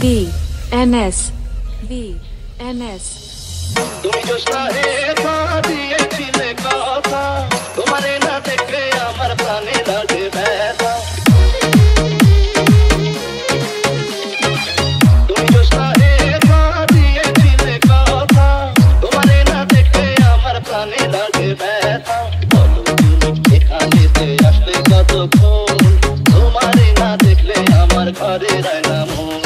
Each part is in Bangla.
VNS VNS তুমি জোসনা হে দিয়েছিলে কথা তোমারে না দেখে আমার প্রাণে লাগে ব্যথা তুমি জোসনা হে দিয়েছিলে কথা তোমারে না দেখে আমার প্রাণে লাগে ব্যথা বলো তুমি এখানেতে আসলে কতক্ষণ তোমারে না দেখলে আমার ঘরে রায় না মন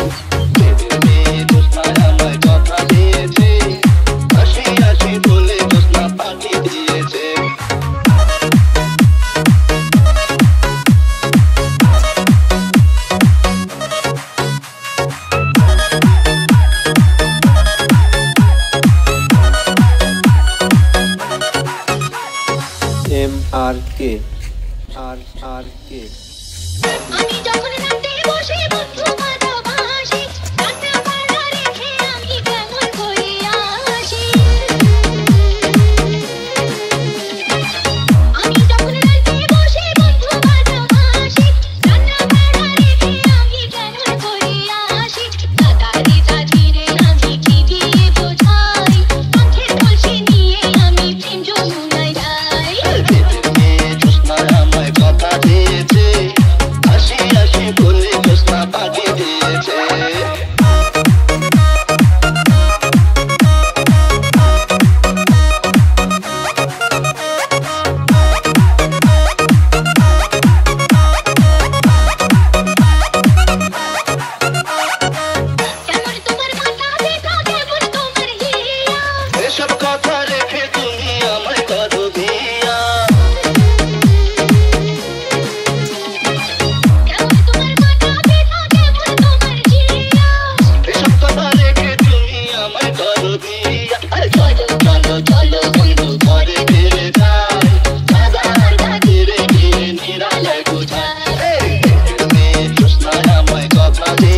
MRK RRK আমি যখন রাতে বসে বন্ধু ভালোবাসি রান্না বান্না রেখে আমি কেমন করে আসি আমি যখন রাতে বসে বন্ধু ভালোবাসি রান্না বান্না রেখে আমি কেমন করে আসি তাড়াতাড়ি ধীরে আমি কি দিয়ে বোঝাই চোখের কলসি নিয়ে আমি প্রেম যমুনায় যাই কথা দিয়েছে হাসি হাসি বলে জোসনা পাঠিয়ে দিয়েছে